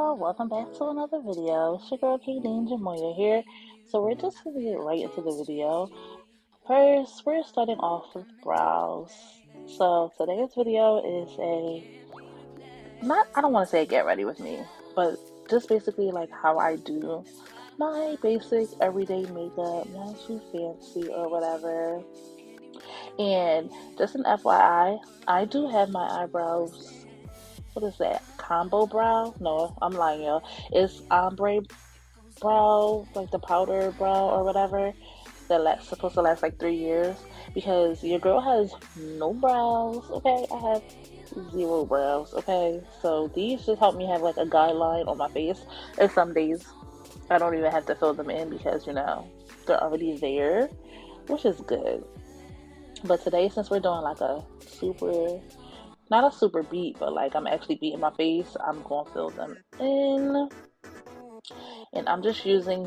y'all, welcome back to another video. It's your girl Kaydeen Jahmoya here. So we're just gonna get right into the video. First, we're starting off with brows. So today's video is I don't want to say get ready with me, but just basically like how I do my basic everyday makeup, not too fancy or whatever. And just an FYI, I do have my eyebrows. What is that? Combo brow? No, I'm lying, y'all. It's ombre brow, like the powder brow or whatever. That's supposed to last like 3 years because your girl has no brows. Okay, I have zero brows. Okay, so these just help me have like a guideline on my face. And some days I don't even have to fill them in because they're already there, which is good. But today, since we're doing like a not a super beat, but like I'm actually beating my face, I'm gonna fill them in. And I'm just using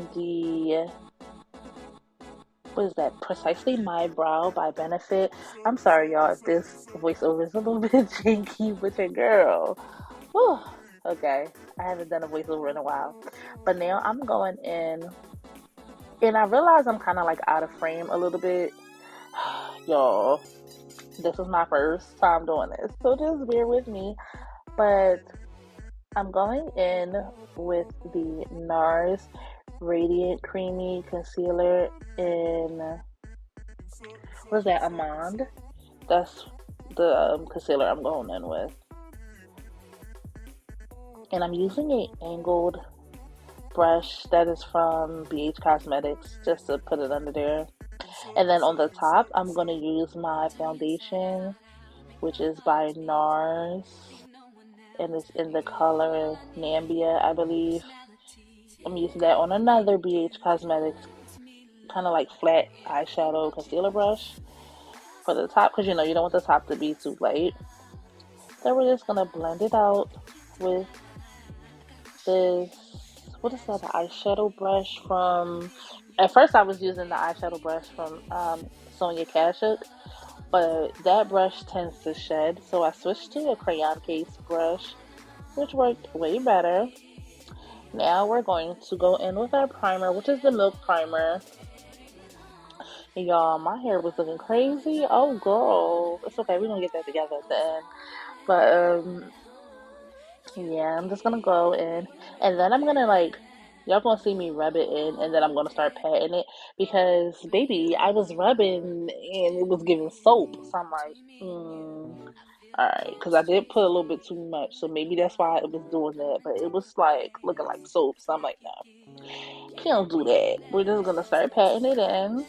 what is that? Precisely My Brow by Benefit. I'm sorry, y'all, if this voiceover is a little bit janky with your girl. Whew. Okay, I haven't done a voiceover in a while. But now I'm going in, and I realize I'm kind of like out of frame a little bit. Y'all, this is my first time doing this, so just bear with me. But I'm going in with the Nars Radiant Creamy Concealer in, what is that, Almond? That's the concealer I'm going in with. And I'm using an angled brush that is from BH Cosmetics just to put it under there. And then on the top, I'm going to use my foundation, which is by Nars. And it's in the color Nambia, I believe. I'm using that on another BH Cosmetics kind of like flat eyeshadow concealer brush for the top, because you don't want the top to be too light. Then we're just gonna blend it out with this, what is that, the eyeshadow brush from, at first I was using the eyeshadow brush from Sonia Kashuk, but that brush tends to shed, so I switched to a crayon case brush, which worked way better. Now we're going to go in with our primer, which is the Milk Primer. Y'all, my hair was looking crazy. Oh, girl. It's okay. We're going to get that together at the end. But, yeah, I'm just going to go in. And then I'm going to, y'all going to see me rub it in. And then I'm going to start patting it. Because, baby, I was rubbing and it was giving soap. So I'm like, alright, because I did put a little bit too much, so maybe that's why it was doing that, but it was like looking like soap, so I'm like, no, can't do that. We're just gonna start patting it in,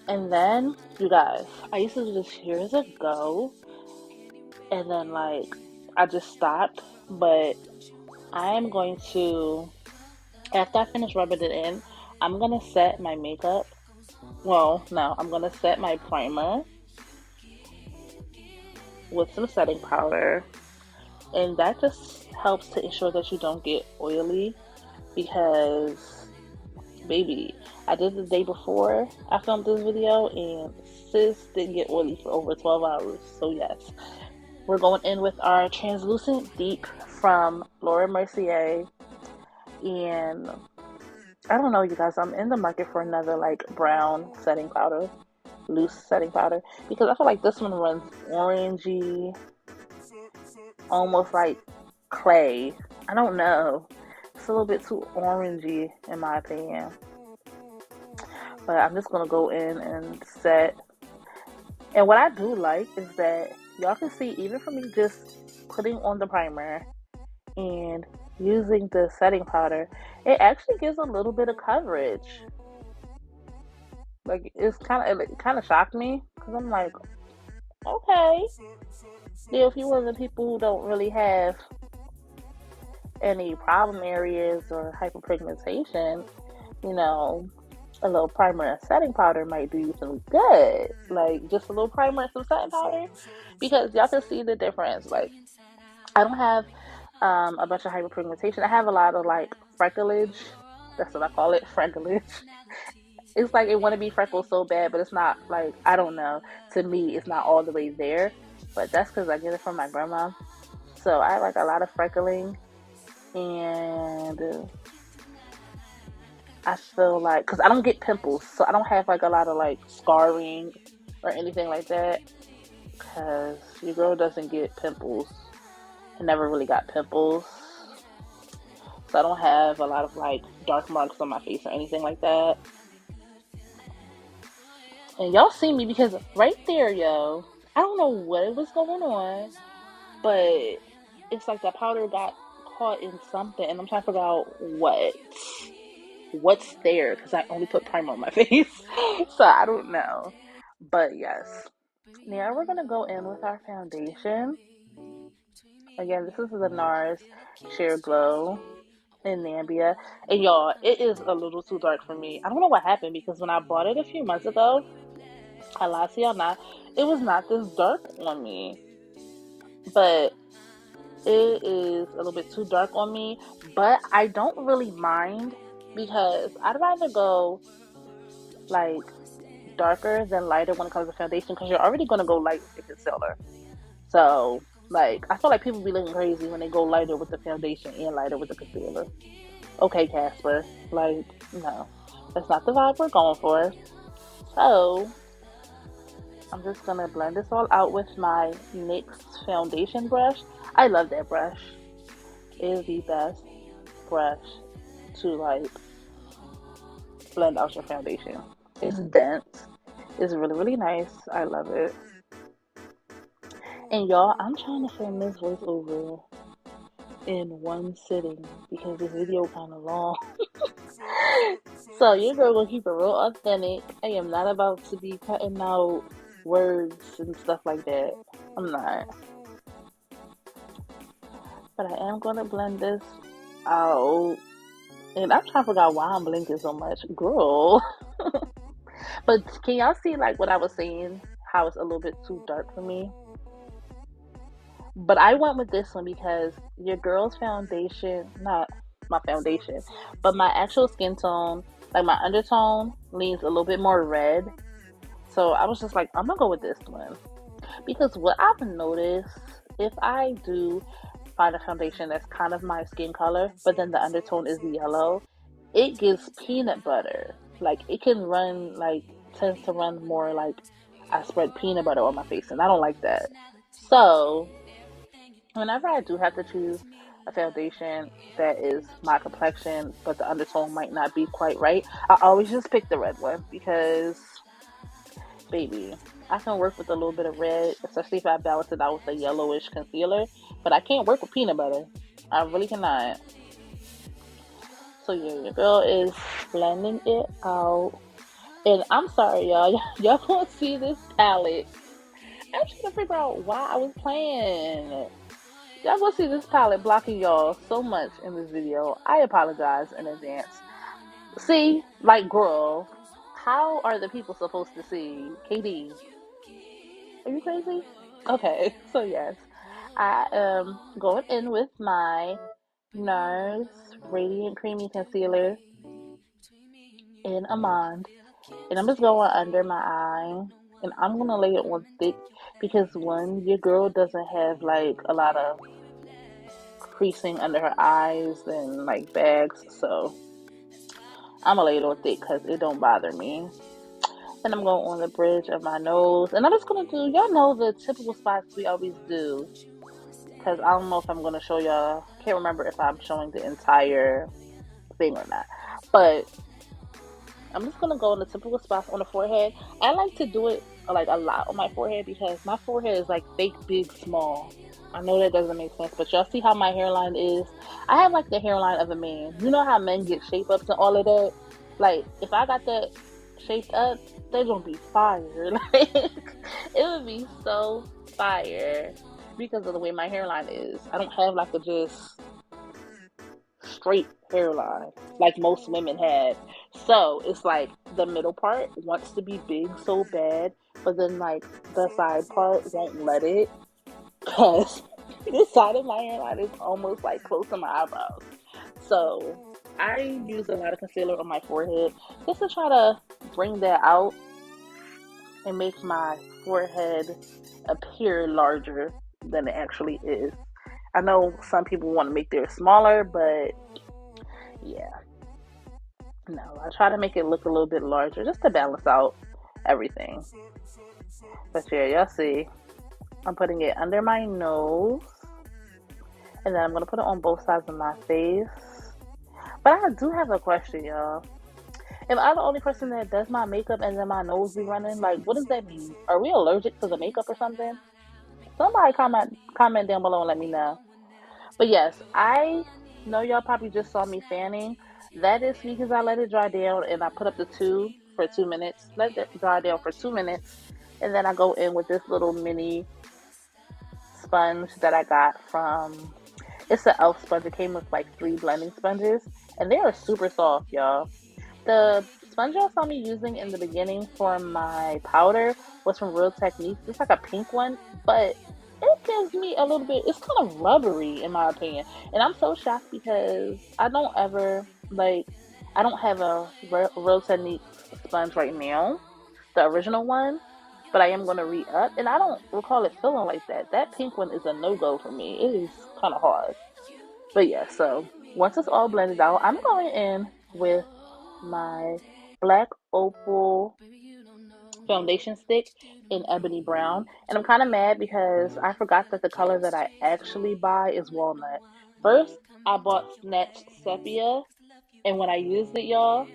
and then, you guys, I used to do this years ago, and then I just stopped, but I am going to, after I finish rubbing it in, I'm gonna set my makeup. Well, no, I'm gonna set my primer with some setting powder, and that just helps to ensure that you don't get oily, because baby, I did the day before I filmed this video and sis didn't get oily for over 12 hours. So yes, we're going in with our translucent deep from Laura Mercier, and I don't know, you guys, I'm in the market for another brown setting powder, loose setting powder, because I feel like this one runs orangey, almost like clay. I don't know. It's a little bit too orangey in my opinion. But I'm just going to go in and set. And what I do like is that y'all can see, even for me just putting on the primer and using the setting powder, it actually gives a little bit of coverage. It kind of shocked me, because I'm like, okay, yeah, if you're one of the people who don't really have any problem areas or hyperpigmentation, a little primer and setting powder might do you some good. Just a little primer and some setting powder, because y'all can see the difference. I don't have a bunch of hyperpigmentation. I have a lot of frecklage. That's what I call it, frecklage. It's like it want to be freckles so bad, but it's not, I don't know. To me, it's not all the way there. But that's because I get it from my grandma. So I have like a lot of freckling, and I feel like, because I don't get pimples, so I don't have like a lot of like scarring or anything like that, because your girl doesn't get pimples. I never really got pimples, so I don't have a lot of like dark marks on my face or anything like that. And y'all see me because right there, yo, I don't know what was going on, but it's like the powder got caught in something, and I'm trying to figure out what's there, because I only put primer on my face, so I don't know. But yes, now we're gonna go in with our foundation. Again, this is the Nars Sheer Glow in Nambia, and y'all, it is a little too dark for me. I don't know what happened, because when I bought it a few months ago, I lied to y'all not, it was not this dark on me, but it is a little bit too dark on me. But I don't really mind, because I'd rather go like darker than lighter when it comes to foundation, because you're already going to go light with your concealer. So like, I feel like people be looking crazy when they go lighter with the foundation and lighter with the concealer. Okay, Casper, like, no, that's not the vibe we're going for. So I'm just gonna blend this all out with my NYX foundation brush. I love that brush. It is the best brush to like blend out your foundation. It's dense. It's really, really nice. I love it. And y'all, I'm trying to film this voiceover in one sitting, because this video kind of long. So your girl gonna keep it real authentic. I am not about to be cutting out words and stuff like that. I'm not. But I am gonna blend this out. And I'm trying to figure out why I'm blinking so much. Girl. But can y'all see like what I was saying? How it's a little bit too dark for me? But I went with this one because your girl's foundation, not my foundation, but my actual skin tone, like my undertone, leans a little bit more red. So I was just like, I'm gonna go with this one. Because what I've noticed, if I do find a foundation that's kind of my skin color, but then the undertone is yellow, it gives peanut butter. Like, it can run, like, tends to run more like I spread peanut butter on my face, and I don't like that. So whenever I do have to choose a foundation that is my complexion, but the undertone might not be quite right, I always just pick the red one, because, baby, I can work with a little bit of red, especially if I balance it out with a yellowish concealer, but I can't work with peanut butter. I really cannot. So yeah, your girl is blending it out. And I'm sorry, y'all. Y'all gonna see this palette. I'm trying to figure out why I was playing. Y'all gonna see this palette blocking y'all so much in this video. I apologize in advance. See, like, girl, how are the people supposed to see? Kaydeen, are you crazy? Okay, so yes, I am going in with my Nars Radiant Creamy Concealer in Amande, and I'm just going under my eye, and I'm gonna lay it on thick, because when your girl doesn't have like a lot of creasing under her eyes and like bags, so I'm gonna lay it on thick because it don't bother me. And I'm going on the bridge of my nose, and I'm just gonna do, y'all know, the typical spots we always do, because I don't know if I'm gonna show y'all, can't remember if I'm showing the entire thing or not, but I'm just gonna go in the typical spots on the forehead. I like to do it like a lot on my forehead, because my forehead is like fake big small. I know that doesn't make sense, but y'all see how my hairline is? I have like the hairline of a man. You know how men get shape ups and all of that? Like, if I got that shaped up, they're gonna be fire. Like, it would be so fire, because of the way my hairline is. I don't have like a just straight hairline like most women have. So it's like the middle part wants to be big so bad, but then like the side part won't let it, because the side of my hairline is almost like close to my eyebrows. So I use a lot of concealer on my forehead just to try to bring that out and make my forehead appear larger than it actually is. I know some people want to make theirs smaller, but yeah. No, I try to make it look a little bit larger just to balance out everything. But yeah, y'all see, I'm putting it under my nose. And then I'm going to put it on both sides of my face. But I do have a question, y'all. If I'm the only person that does my makeup and then my nose be running, like, what does that mean? Are we allergic to the makeup or something? Somebody comment down below and let me know. But yes, I know y'all probably just saw me fanning. That is because I let it dry down and I put up the tube for 2 minutes. Let it dry down for 2 minutes. And then I go in with this little mini sponge that I got from, it's an e.l.f. sponge. It came with like 3 blending sponges. And they are super soft, y'all. The sponge y'all saw me using in the beginning for my powder was from Real Techniques. It's like a pink one, but it gives me a little bit, it's kind of rubbery in my opinion. And I'm so shocked because I don't ever, like, I don't have a Real Techniques sponge right now, the original one, but I am going to re-up. And I don't recall it feeling like that. That pink one is a no-go for me. It is kind of hard. But yeah, so once it's all blended out, I'm going in with my Black Opal foundation stick in ebony brown. And I'm kind of mad because I forgot that the color that I actually buy is walnut. First, I bought Snatch Sepia, and when I used it, y'all,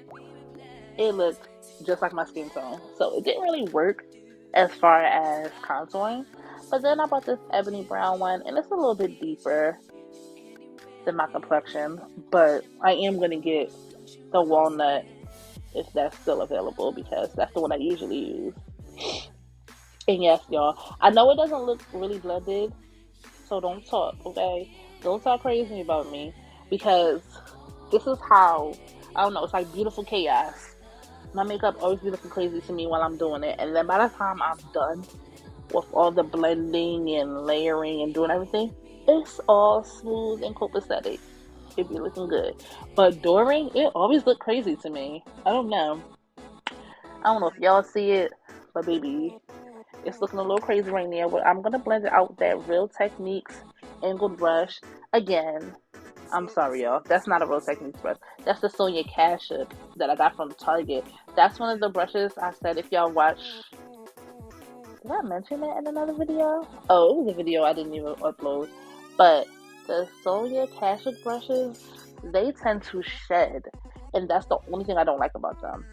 it looked just like my skin tone. So it didn't really work as far as contouring. But then I bought this ebony brown one, and it's a little bit deeper than my complexion. But I am going to get the walnut if that's still available because that's the one I usually use. And yes, y'all, I know it doesn't look really blended, so don't talk, okay? Don't talk crazy about me because this is how, I don't know, it's like beautiful chaos. My makeup always be looking crazy to me while I'm doing it, and then by the time I'm done with all the blending and layering and doing everything, it's all smooth and copacetic. It be looking good. But during, it always look crazy to me. I don't know. I don't know if y'all see it, but baby, it's looking a little crazy right now. But I'm going to blend it out with that Real Techniques angled brush. Again, I'm sorry, y'all. That's not a Real Techniques brush. That's the Sonia Kashuk that I got from Target. That's one of the brushes I said if y'all watch. Did I mention that in another video? Oh, it was a video I didn't even upload. But the Sonia Kashuk brushes, they tend to shed. And that's the only thing I don't like about them.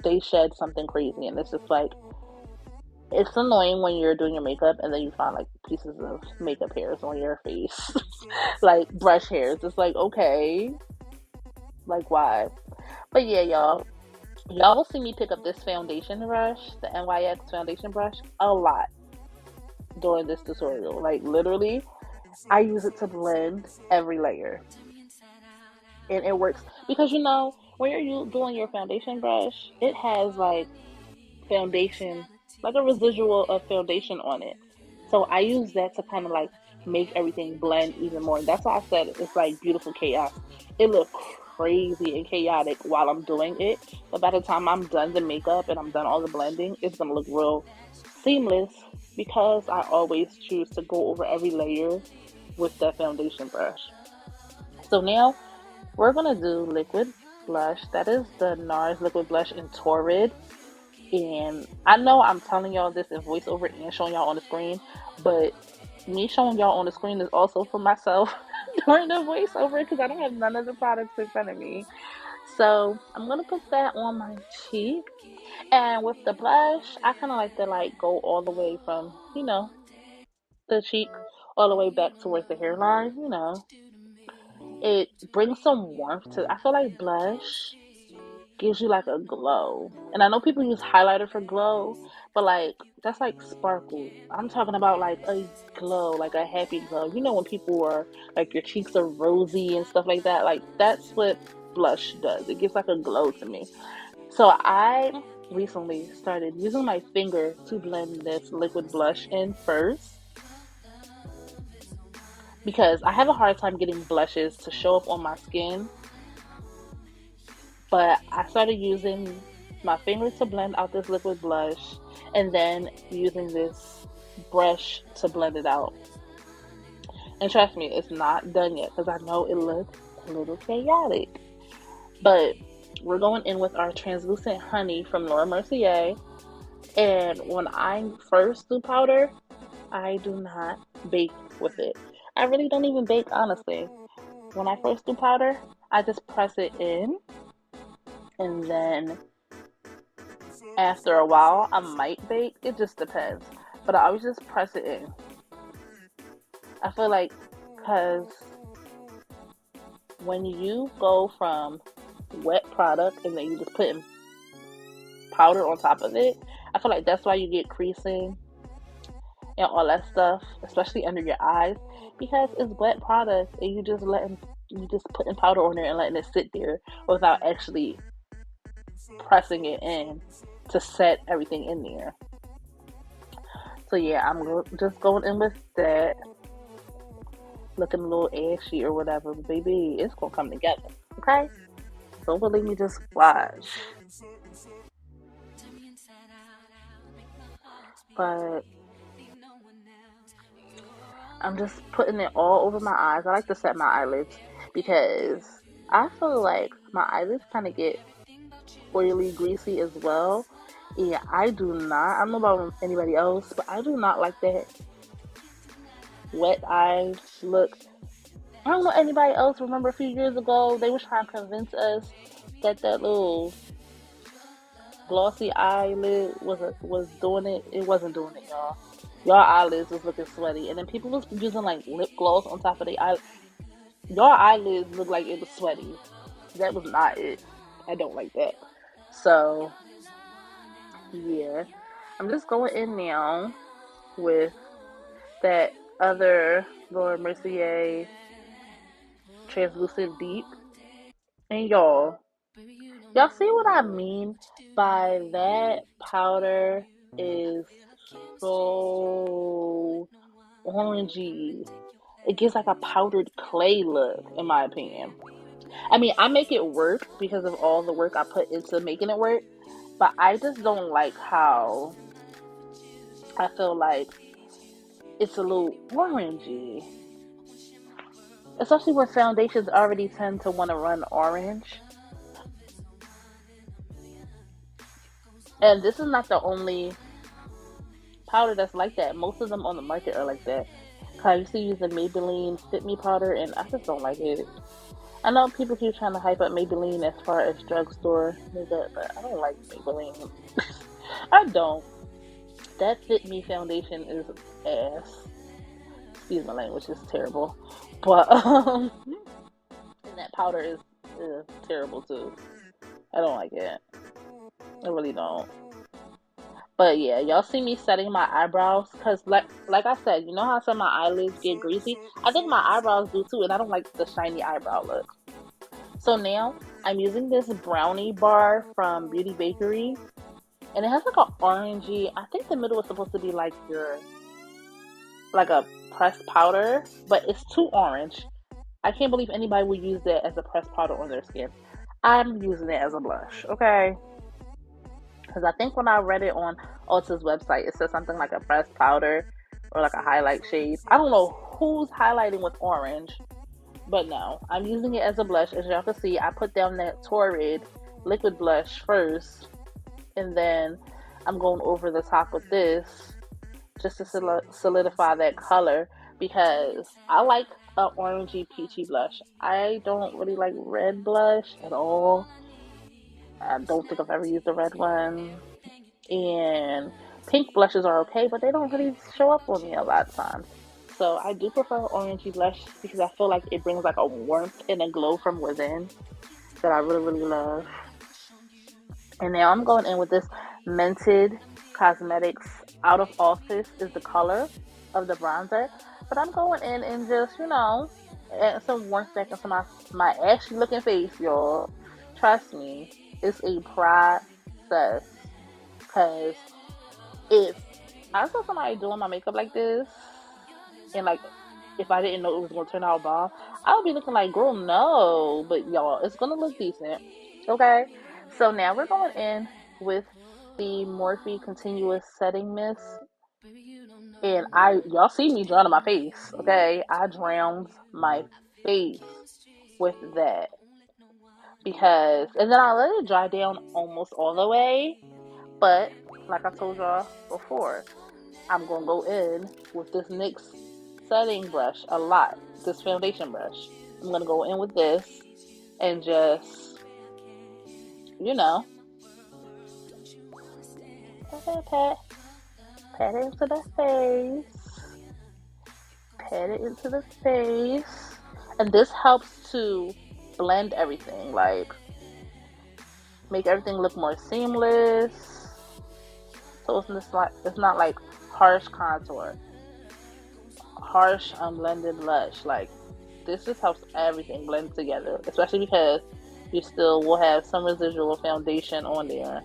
They shed something crazy. And it's just like, it's annoying when you're doing your makeup and then you find like pieces of makeup hairs on your face. Like brush hairs. It's like, okay. Like, why? But yeah, y'all will see me pick up this foundation brush, the NYX foundation brush, a lot during this tutorial. Like, literally, I use it to blend every layer. And it works. Because, you know, when you're doing your foundation brush, it has, like, foundation, like a residual of foundation on it. So I use that to kind of, like, make everything blend even more. And that's why I said it's, like, beautiful chaos. It looks crazy and chaotic while I'm doing it, but by the time I'm done the makeup and I'm done all the blending, it's gonna look real seamless because I always choose to go over every layer with that foundation brush. So now we're gonna do liquid blush. That is the Nars liquid blush in Torrid. And I know I'm telling y'all this in voiceover and showing y'all on the screen, but me showing y'all on the screen is also for myself during the voiceover because I don't have none of the products in front of me. So I'm gonna put that on my cheek, and with the blush, I kind of like to like go all the way from, you know, the cheek all the way back towards the hairline. You know, it brings some warmth to. I feel like blush gives you like a glow. And I know people use highlighter for glow, but like that's like sparkle. I'm talking about like a glow, like a happy glow. You know when people are like your cheeks are rosy and stuff like that? Like that's what blush does. It gives like a glow to me. So I recently started using my finger to blend this liquid blush in first because I have a hard time getting blushes to show up on my skin. But I started using my fingers to blend out this liquid blush and then using this brush to blend it out. And trust me, it's not done yet because I know it looks a little chaotic. But we're going in with our translucent honey from Laura Mercier. And when I first do powder, I do not bake with it. I really don't even bake, honestly. When I first do powder, I just press it in, and then after a while, I might bake. It just depends. But I always just press it in. I feel like, because when you go from wet product and then you just put in powder on top of it, I feel like that's why you get creasing and all that stuff, especially under your eyes, because it's wet product and you just putting powder on there and letting it sit there without actually pressing it in to set everything in there. So yeah, just going in with that, looking a little ashy or whatever, but baby, it's gonna come together. Okay, so believe me, just watch. But I'm just putting it all over my eyes. I like to set my eyelids because I feel like my eyelids kind of get oily, greasy as well. Yeah, I do not. I don't know about anybody else, but I do not like that wet eye look. I don't know anybody else. Remember a few years ago, they were trying to convince us that that little glossy eyelid was doing it. It wasn't doing it, y'all. Y'all eyelids was looking sweaty, and then people was using like lip gloss on top of the eye. Y'all eyelids looked like it was sweaty. That was not it. I don't like that. So yeah, I'm just going in now with that other Laura Mercier translucent deep, and y'all see what I mean by that powder is so orangey. It gives like a powdered clay look, in my opinion. I mean, I make it work because of all the work I put into making it work, but I just don't like how I feel like it's a little orangey. Especially where foundations already tend to want to run orange. And this is not the only powder that's like that. Most of them on the market are like that. I used to use the Maybelline Fit Me powder, and I just don't like it. I know people keep trying to hype up Maybelline as far as drugstore makeup, but I don't like Maybelline. I don't. That Fit Me foundation is ass. Excuse my language, it's terrible. But and that powder is terrible too. I don't like it. I really don't. But yeah, y'all see me setting my eyebrows because, like I said, you know how some of my eyelids get greasy. I think my eyebrows do too, and I don't like the shiny eyebrow look. So now I'm using this brownie bar from Beauty Bakery, and it has like an orangey. I think the middle is supposed to be like a pressed powder, but it's too orange. I can't believe anybody would use that as a pressed powder on their skin. I'm using it as a blush, okay? Because I think when I read it on Ulta's website, it said something like a pressed powder or like a highlight shade. I don't know who's highlighting with orange, but no, I'm using it as a blush. As y'all can see, I put down that Torrid liquid blush first, and then I'm going over the top with this just to solidify that color because I like a orangey peachy blush. I don't really like red blush at all. I don't think I've ever used a red one. And pink blushes are okay, but they don't really show up on me a lot of times. So I do prefer orangey blush because I feel like it brings like a warmth and a glow from within that I really, really love. And now I'm going in with this Mented Cosmetics Out of Office is the color of the bronzer. But I'm going in and just, add some warmth back into my ashy looking face, y'all. Trust me, it's a process. Because if I saw somebody doing my makeup like this, and like if I didn't know it was gonna turn out bomb, I would be looking like, girl, no. But y'all, it's gonna look decent. Okay. So now we're going in with the Morphe Continuous Setting Mist. And y'all see me drowning my face, okay? I drowned my face with that and then I let it dry down almost all the way. But like I told y'all before, I'm gonna go in with this NYX setting brush a lot. This foundation brush. I'm gonna go in with this and just, you know, pat it into the face. Pat it into the face. And this helps to blend everything, like make everything look more seamless. So it's not like harsh contour, harsh unblended blush. Like this just helps everything blend together, especially because you still will have some residual foundation on there.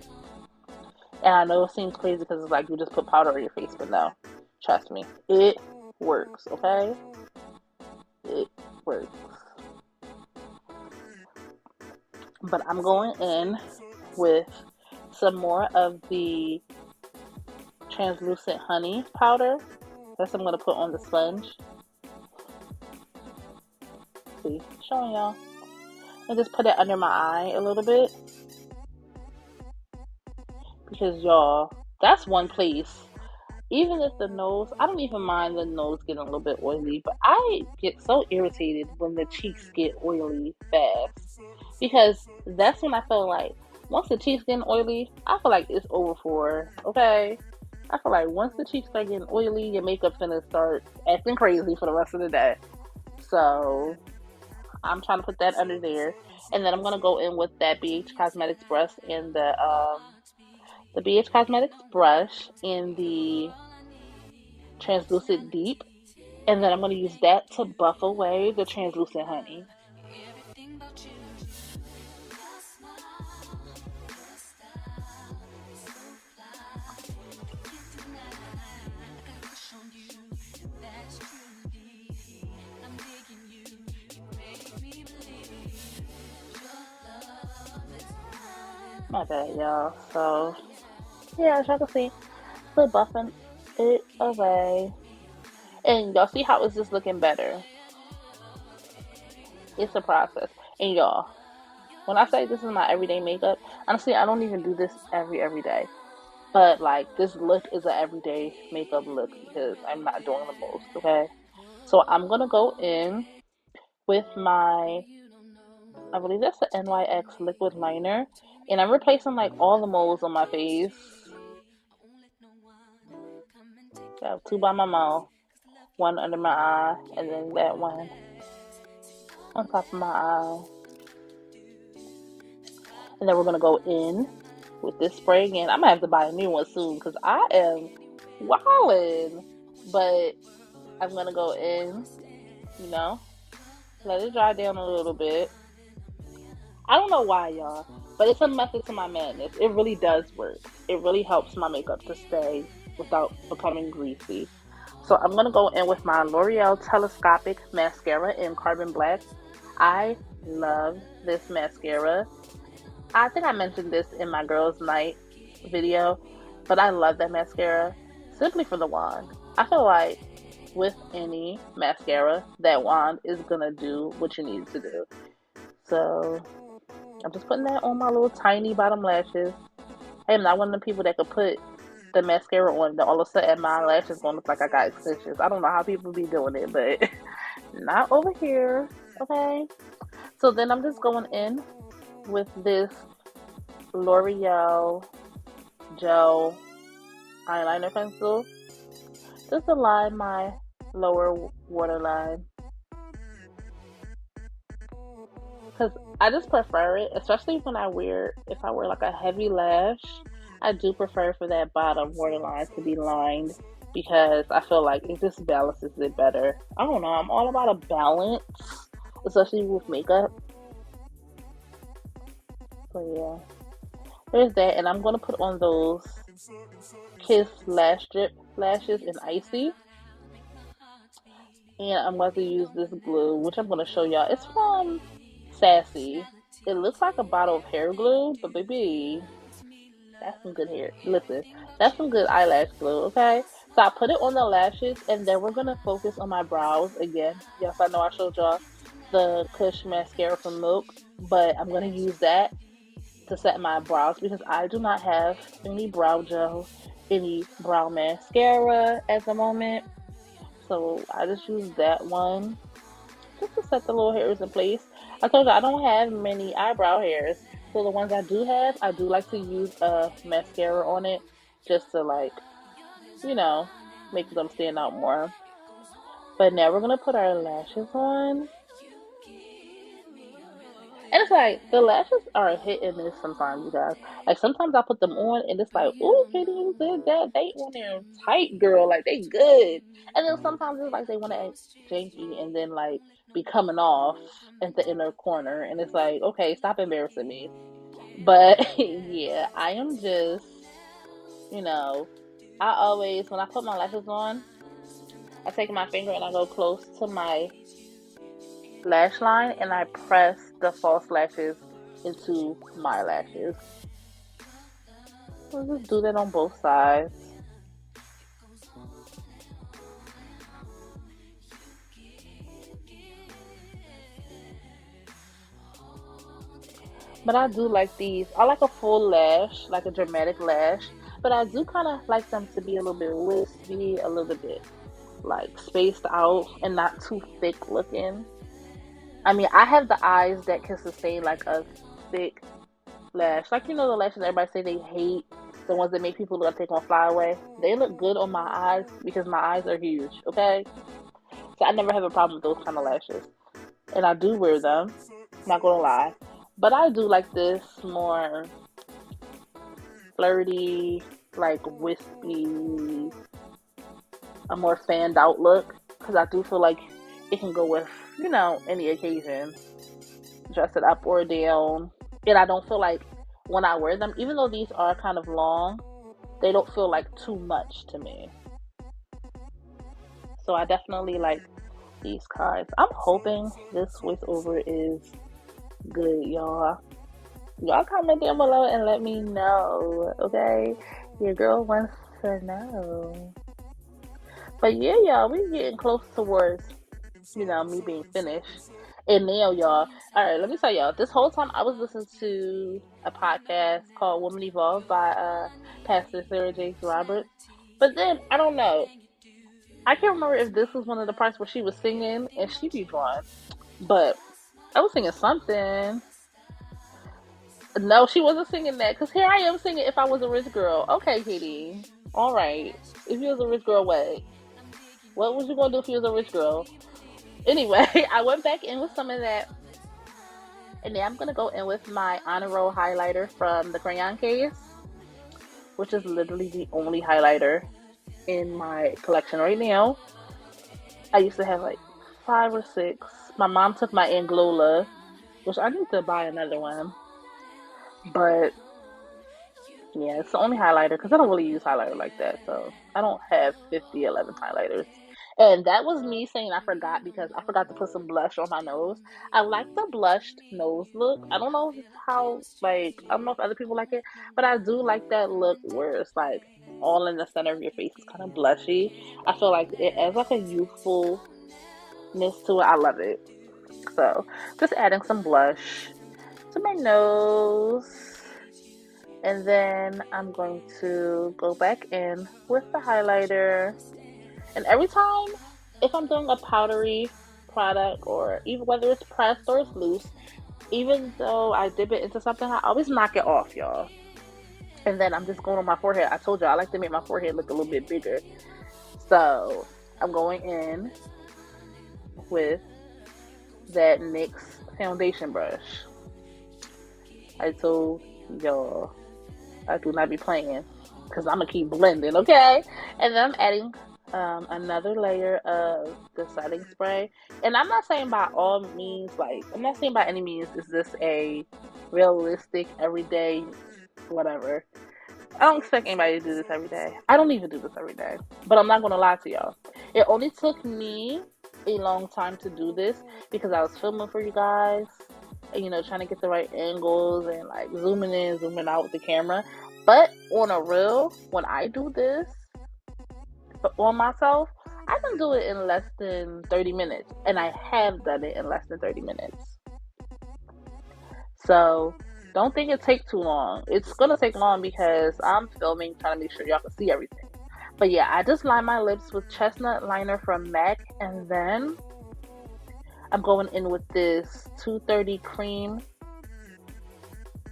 And I know it seems crazy because it's like you just put powder on your face, but no, trust me, it works. Okay, it works. But I'm going in with some more of the translucent honey powder. That's what I'm going to put on the sponge. See, showing y'all. And just put it under my eye a little bit. Because y'all, that's one place. Even if the nose, I don't even mind the nose getting a little bit oily, but I get so irritated when the cheeks get oily fast. Because that's when I feel like once the cheeks getting oily, I feel like it's over for, okay? I feel like once the cheeks start getting oily, your makeup's gonna start acting crazy for the rest of the day. So I'm trying to put that under there, and then I'm gonna go in with that BH Cosmetics brush and the BH Cosmetics brush in the translucent deep, and then I'm gonna use that to buff away the translucent honey. My bad, y'all. So, yeah, as y'all can see, still buffing it away. And y'all see how it's just looking better. It's a process. And y'all, when I say this is my everyday makeup, honestly, I don't even do this every day. But, like, this look is an everyday makeup look because I'm not doing the most, okay? So, I'm going to go in with I believe that's the NYX Liquid Liner. And I'm replacing, like, all the moles on my face. Got two by my mouth, one under my eye, and then that one on top of my eye. And then we're going to go in with this spray again. I'm going to have to buy a new one soon because I am wildin'. But I'm going to go in, you know, let it dry down a little bit. I don't know why, y'all, but it's a method to my madness. It really does work. It really helps my makeup to stay without becoming greasy. So I'm going to go in with my L'Oreal Telescopic Mascara in Carbon Black. I love this mascara. I think I mentioned this in my Girls Night video, but I love that mascara simply for the wand. I feel like with any mascara, that wand is going to do what you need it to do. So I'm just putting that on my little tiny bottom lashes. I am not one of the people that could put the mascara on, then all of a sudden my lashes gonna look like I got extensions. I don't know how people be doing it, but not over here, okay? So then I'm just going in with this L'Oreal gel eyeliner pencil just to line my lower waterline. Because I just prefer it, especially when if I wear like a heavy lash, I do prefer for that bottom waterline to be lined because I feel like it just balances it better. I don't know, I'm all about a balance, especially with makeup. So yeah, there's that, and I'm going to put on those Kiss Lash Drip lashes in Icy. And I'm going to use this glue, which I'm going to show y'all. It's from Sassy. It looks like a bottle of hair glue, but baby, that's some good hair. Listen, that's some good eyelash glue, okay? So I put it on the lashes, and then we're gonna focus on my brows again. Yes, I know I showed y'all the Kush mascara from Milk, but I'm gonna use that to set my brows because I do not have any brow gel, any brow mascara at the moment. So I just use that one just to set the little hairs in place. I told you I don't have many eyebrow hairs, so the ones I do have, I do like to use a mascara on it just to like, you know, make them stand out more. But now we're gonna put our lashes on. And it's like the lashes are hit and miss sometimes, you guys. Like sometimes I put them on and it's like, ooh, Katie, you did that. They on there tight, girl. Like they good. And then sometimes it's like they want to act janky and then like be coming off at the inner corner. And it's like, okay, stop embarrassing me. But yeah, I am just, you know, I always when I put my lashes on, I take my finger and I go close to my lash line and I press the false lashes into my lashes. We'll just do that on both sides. But I do like these. I like a full lash, like a dramatic lash. But I do kind of like them to be a little bit wispy, a little bit like spaced out and not too thick looking. I mean, I have the eyes that can sustain like a thick lash. Like, you know, the lashes everybody say they hate, the ones that make people look like they're gonna fly away. They look good on my eyes because my eyes are huge, okay? So I never have a problem with those kind of lashes. And I do wear them, not gonna lie. But I do like this more flirty, like wispy, a more fanned out look. Because I do feel like it can go with, you know, any occasion. Dress it up or down. And I don't feel like when I wear them, even though these are kind of long, they don't feel like too much to me. So I definitely like these cards. I'm hoping this voiceover is good, y'all. Y'all comment down below and let me know, okay? Your girl wants to know. But yeah, y'all, we getting close towards, you know, me being finished. And now, y'all, all right, let me tell y'all, this whole time I was listening to a podcast called Woman Evolve by Pastor Sarah Jakes Roberts. But then, I don't know. I can't remember if this was one of the parts where she was singing and she be drawn. But I was singing something. No, she wasn't singing that. Because here I am singing If I Was a Rich Girl. Okay, Katie. All right. If you was a rich girl, what was you going to do if you was a rich girl? Anyway, I went back in with some of that. And then I'm going to go in with my Honor Roll highlighter from the Crayon case, which is literally the only highlighter in my collection right now. I used to have like 5 or 6. My mom took my Anglola, which I need to buy another one. But yeah, it's the only highlighter because I don't really use highlighter like that. So I don't have 5011 highlighters. And that was me saying I forgot because I forgot to put some blush on my nose. I like the blushed nose look. I don't know how, like, I don't know if other people like it, but I do like that look where it's like all in the center of your face. It's kind of blushy. I feel like it adds like a youthfulness to it. I love it. So just adding some blush to my nose. And then I'm going to go back in with the highlighter. And every time, if I'm doing a powdery product, or even whether it's pressed or it's loose, even though I dip it into something, I always knock it off, y'all. And then I'm just going on my forehead. I told you I like to make my forehead look a little bit bigger. So I'm going in with that NYX foundation brush. I told y'all I do not be playing because I'm going to keep blending, okay? And then I'm adding another layer of the setting spray. And I'm not saying by all means, like, I'm not saying by any means is this a realistic, everyday, whatever. I don't expect anybody to do this every day. I don't even do this every day. But I'm not going to lie to y'all. It only took me a long time to do this because I was filming for you guys. You know, trying to get the right angles and like zooming in, zooming out with the camera. But on a reel, when I do this, on myself, I can do it in less than 30 minutes. And I have done it in less than 30 minutes. So don't think it takes too long. It's gonna take long because I'm filming, trying to make sure y'all can see everything. But yeah, I just line my lips with chestnut liner from MAC, and then I'm going in with this 230 cream.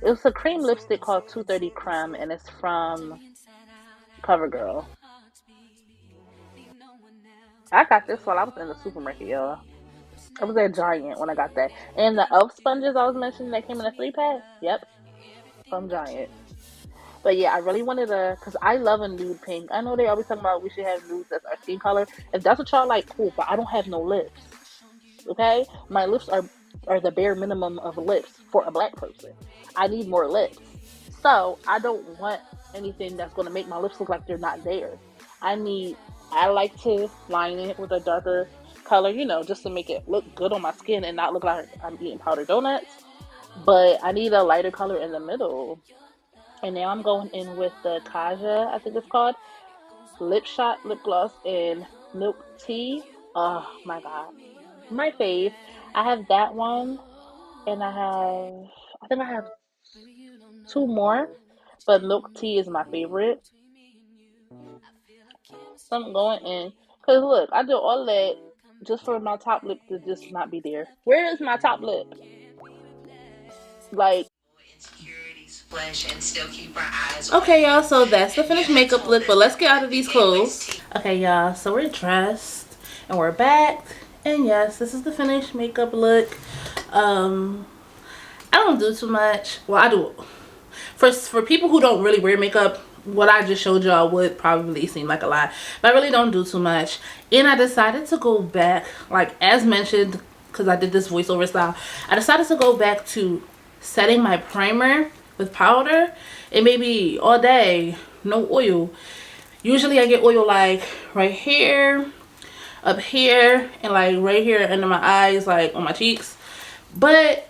It's a cream lipstick called 230 Creme, and it's from CoverGirl. I got this while I was in the supermarket, y'all. I was at Giant when I got that. And the e.l.f. sponges I was mentioning that came in a 3-pack. Yep, from Giant. But yeah, I really wanted to, because I love a nude pink. I know they always talking about we should have nudes as our skin color. If that's what y'all like, cool. But I don't have no lips. Okay? My lips are the bare minimum of lips for a black person. I need more lips. So I don't want anything that's going to make my lips look like they're not there. I like to line it with a darker color, you know, just to make it look good on my skin and not look like I'm eating powdered donuts. But I need a lighter color in the middle. And now I'm going in with the Kaja, I think it's called, Lip Shot Lip Gloss in Milk Tea. Oh my god. My fave. I have that one, and I think I have 2 more, but Milk Tea is my favorite. So I'm going in, because look, I do all that just for my top lip to just not be there. Where is my top lip? Like, okay, y'all, so that's the finished makeup look, but let's get out of these clothes. Okay, y'all, so we're dressed and we're back, and yes, this is the finished makeup look. I don't do too much. Well, I do. For people who don't really wear makeup, what I just showed y'all would probably seem like a lot, but I really don't do too much. And I decided to go back, like as mentioned, because I did this voiceover style, I decided to go back to setting my primer with powder. It may be all day, no oil. Usually I get oil like right here, up here, and like right here under my eyes, like on my cheeks. But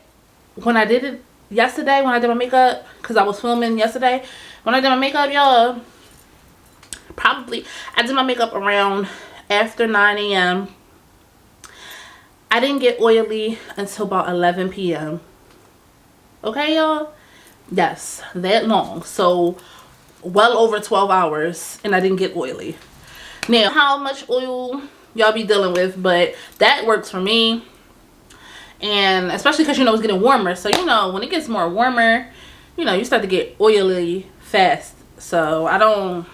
when I did it yesterday, when I did my makeup, because I was filming yesterday, when I did my makeup, y'all, I did my makeup around after 9 a.m. I didn't get oily until about 11 p.m. Okay, y'all? Yes, that long. So, well over 12 hours, and I didn't get oily. Now, how much oil y'all be dealing with, but that works for me. And especially because, you know, it's getting warmer. So, you know, when it gets more warmer, you know, you start to get oily fast. So, I don't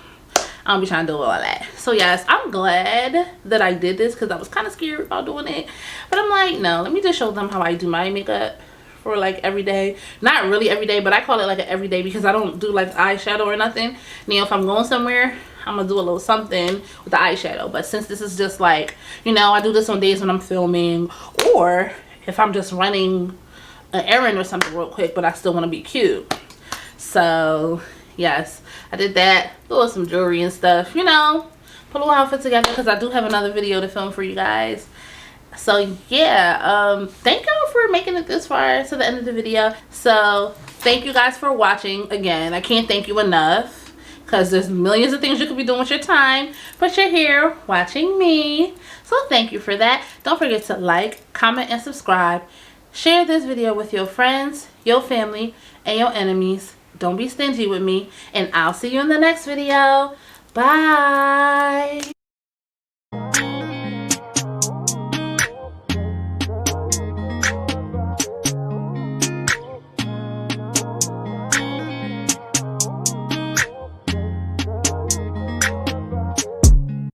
be trying to do all that. So, yes, I'm glad that I did this because I was kind of scared about doing it. But I'm like, no, let me just show them how I do my makeup for like every day. Not really every day, but I call it like an everyday because I don't do like eyeshadow or nothing. Now, if I'm going somewhere, I'm gonna do a little something with the eyeshadow. But since this is just like, you know, I do this on days when I'm filming, or if I'm just running an errand or something real quick, but I still want to be cute. So yes, I did that. Throw some jewelry and stuff, you know, put a little outfit together because I do have another video to film for you guys. So yeah, thank y'all for making it this far to the end of the video. So thank you guys for watching. Again, I can't thank you enough because there's millions of things you could be doing with your time, but you're here watching me. So thank you for that. Don't forget to like, comment, and subscribe. Share this video with your friends, your family, and your enemies. Don't be stingy with me, and I'll see you in the next video. Bye.